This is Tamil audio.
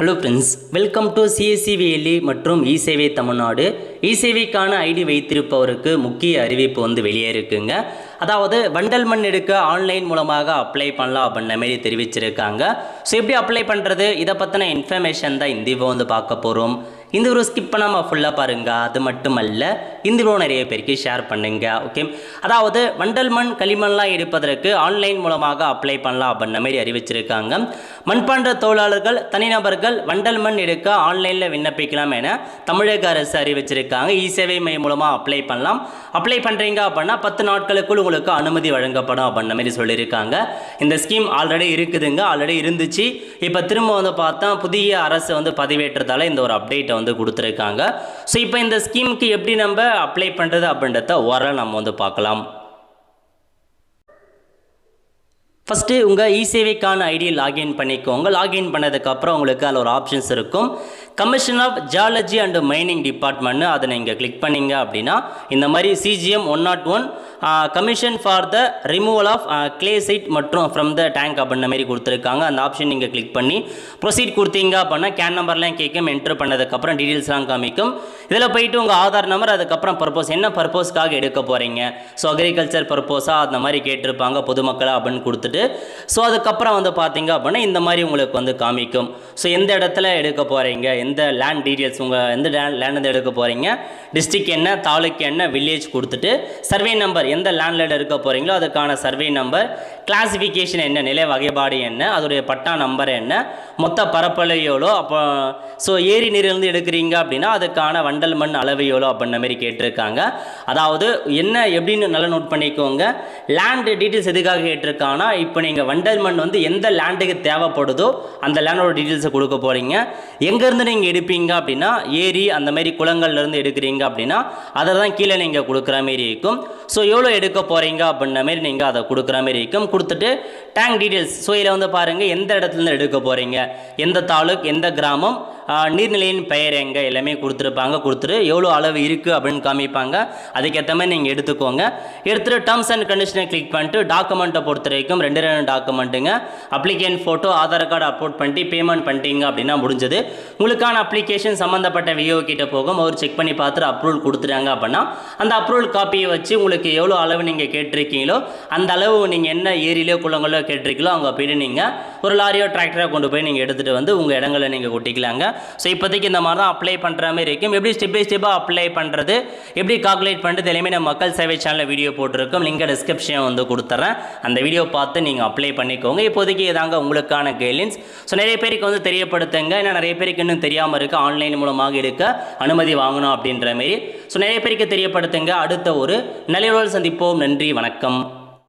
ஹலோ ஃப்ரெண்ட்ஸ், வெல்கம் டு சிஎஸ்சிவிஎல்இ மற்றும் இசேவை தமிழ்நாடு. இசேவைக்கான ஐடி வைத்திருப்பவருக்கு முக்கிய அறிவிப்பு வெளியே இருக்குங்க. அதாவது வண்டல் மண் எடுக்க ஆன்லைன் மூலமாக அப்ளை பண்ணலாம் அப்படின்ற மாரி தெரிவிச்சிருக்காங்க. ஸோ எப்படி அப்ளை பண்ணுறது, இதை பற்றின இன்ஃபர்மேஷன் தான் இந்த வீடியோ பார்க்க போகிறோம். இந்த வீடியோ ஸ்கிப் பண்ணாமல் ஃபுல்லாக பாருங்கள். அது மட்டும் அல்ல, இந்த வீடியோ நிறைய பேருக்கு ஷேர் பண்ணுங்க. ஓகே, அதாவது வண்டல் மண் களிமண்லாம் எடுப்பதற்கு ஆன்லைன் மூலமாக அப்ளை பண்ணலாம் அப்படின்ற மாதிரி அறிவிச்சிருக்காங்க. மண்பாண்ட தொழிலாளர்கள் தனிநபர்கள் வண்டல் மண் எடுக்க ஆன்லைனில் விண்ணப்பிக்கலாம் என தமிழக அரசு அறிவிச்சிருக்காங்க. இசேவை மையம் மூலமாக அப்ளை பண்ணலாம். அப்ளை பண்ணுறீங்க அப்படின்னா 10 நாட்களுக்குள் உங்களுக்கு அனுமதி வழங்கப்படும் அப்படின்ற மாதிரி சொல்லியிருக்காங்க. இந்த ஸ்கீம் ஆல்ரெடி இருக்குதுங்க, ஆல்ரெடி இருந்துச்சு. இப்போ திரும்ப பார்த்தா புதிய அரசு பதிவேற்றதால இந்த ஒரு அப்டேட்டை கொடுத்துருக்காங்க. ஸோ இப்போ இந்த ஸ்கீமுக்கு எப்படி நம்ம அப்ளை பண்ணுறது அப்படின்றத ஓரளவு நம்ம பார்க்கலாம். ஃபஸ்ட்டு உங்கள் இசேவைக்கான ஐடியை லாகின் பண்ணிக்கோங்க. லாகின் பண்ணதுக்கப்புறம் உங்களுக்கு அதில் ஒரு ஆப்ஷன்ஸ் இருக்கும். Commission of geology and mining டிபார்ட்மெண்ட்னு அதை நீங்கள் கிளிக் பண்ணிங்க அப்படின்னா இந்த மாதிரி CGM 101 commission for the removal of clay side மற்றும் ஃப்ரம் த டேங்க் அப்படின்ற மாதிரி கொடுத்துருக்காங்க. அந்த ஆப்ஷன் நீங்கள் கிளிக் பண்ணி ப்ரொசீட் கொடுத்தீங்க அப்படின்னா கேன் நம்பர்லாம் கேட்கும். என்ட்ரு பண்ணதுக்கப்புறம் டீட்டெயில்ஸ்லாம் காமிக்கும். இதில் போயிட்டு உங்கள் ஆதார் நம்பர், அதுக்கப்புறம் பர்பஸ், என்ன பர்பஸ்க்காக எடுக்க போகிறீங்க, ஸோ அக்ரிகல்ச்சர் பர்பஸாக அந்த மாதிரி கேட்டிருப்பாங்க, பொதுமக்களை அப்படின்னு கொடுத்துட்டு ஸோ அதுக்கப்புறம் பார்த்தீங்க அப்படின்னா இந்த மாதிரி உங்களுக்கு காமிக்கும். ஸோ எந்த இடத்துல எடுக்க போகிறீங்க, எந்த லேண்ட் டீட்டெயில்ஸ், உங்கள் எந்த லேண்ட் எடுக்க போகிறீங்க, டிஸ்ட்ரிக்ட் என்ன, தாலுக்கு என்ன, வில்லேஜ் கொடுத்துட்டு சர்வே நம்பர், எந்த லேண்டில் எடுக்க போகிறீங்களோ அதுக்கான சர்வே நம்பர், கிளாசிஃபிகேஷன் என்ன, நிலை வகைப்பாடு என்ன, அதோடைய பட்டா நம்பர் என்ன, மொத்த பரப்பளவு எவ்வளோ, அப்போ ஸோ ஏரி நீரிலிருந்து எடுக்கிறீங்க அப்படின்னா அதுக்கான வண்டல் மண் அளவு எவ்வளோ அப்படின்ற மாதிரி கேட்டிருக்காங்க. அதாவது என்ன எப்படின்னு நல்லா நோட் பண்ணிக்கோங்க. லேண்ட் டீட்டெயில்ஸ் எதுக்காக கேட்டிருக்காங்கன்னா, இப்போ நீங்கள் வண்டல் மண் எந்த லேண்டுக்கு தேவைப்படுதோ அந்த லேண்டோட டீட்டெயில்ஸை கொடுக்க போகிறீங்க. எங்கேருந்து நீங்கள் எடுப்பீங்க அப்படின்னா ஏரி அந்த மாதிரி குளங்கள்லேருந்து எடுக்கிறீங்க அப்படின்னா அதை தான் கீழே நீங்கள் கொடுக்குற மாரி இருக்கும். ஸோ எவ்வளோ எடுக்க போகிறீங்க அப்படின்ற மாரி நீங்கள் அதை கொடுக்குற மாரி இருக்கும். கொடுத்துட்டு டேங்க் டீட்டெயில்ஸ், ஸோ இதில் பாருங்கள் எந்த இடத்துலேருந்து எடுக்க போகிறீங்க, எந்த தாலுக், எந்த கிராமம், நீர்நிலையின் பெயர் எங்கே, எல்லாமே கொடுத்துருப்பாங்க. கொடுத்துட்டு எவ்வளோ அளவு இருக்குது அப்படின்னு காமிப்பாங்க. அதுக்கேற்ற மாதிரி நீங்கள் எடுத்துக்கோங்க. எடுத்துகிட்டு டேர்ம்ஸ் அண்ட் கண்டிஷனை கிளிக் பண்ணிட்டு டாக்குமெண்ட்டை பொறுத்த வரைக்கும் 2 டாக்குமெண்ட்டுங்க. Application photo, Aadhaar card upload பண்ணிட்டு பேமெண்ட் பண்ணிட்டீங்க அப்படின்னா முடிஞ்சது. உங்களுக்கான அப்ளிகேஷன் சம்மந்தப்பட்ட விஓ கிட்ட போகும். அவர் செக் பண்ணி பார்த்துட்டு அப்ரூவல் கொடுத்துட்டாங்க அப்படின்னா அந்த அப்ரூவல் காப்பியை வச்சு உங்களுக்கு எவ்வளோ அளவு நீங்கள் கேட்டிருக்கீங்களோ அந்த அளவு நீங்கள் என்ன ஏரியிலோ குளங்களோ கேட்டிருக்கீங்களோ அங்கே போய்ட்டு நீங்கள் ஒரு லாரியோ டிராக்டரோ கொண்டு போய் நீங்கள் எடுத்துகிட்டு உங்கள் இடங்களை நீங்கள் கொட்டிக்கலாங்க. ஸோ இப்போதைக்கு இந்த மாதிரி தான் அப்ளை பண்ணுற மாதிரி இருக்கும். எப்படி ஸ்டெப் பை ஸ்டெப்பாக அப்ளை பண்ணுறது, எப்படி கால்குலேட் பண்ணுறது எல்லாமே நம்ம மக்கள் சேவை சேனலில் வீடியோ போட்டிருக்கோம். லிங்கை டிஸ்கிரிப்ஷன் கொடுத்துட்றேன். அந்த வீடியோ பார்த்து நீங்கள் அப்ளை பண்ணிக்கோங்க. இப்போதைக்கு இதாங்க உங்களுக்கான கைட்லைன்ஸ். ஸோ நிறைய பேருக்கு தெரியப்படுத்துங்க. ஏன்னா நிறைய பேருக்கு இன்னும் தெரியாமல் இருக்குது ஆன்லைன் மூலமாக எடுக்க அனுமதி வாங்கணும் அப்படின்ற மாரி. ஸோ நிறைய பேருக்கு தெரியப்படுத்துங்க. அடுத்த ஒரு நல்ல சந்திப்போம். நன்றி, வணக்கம்.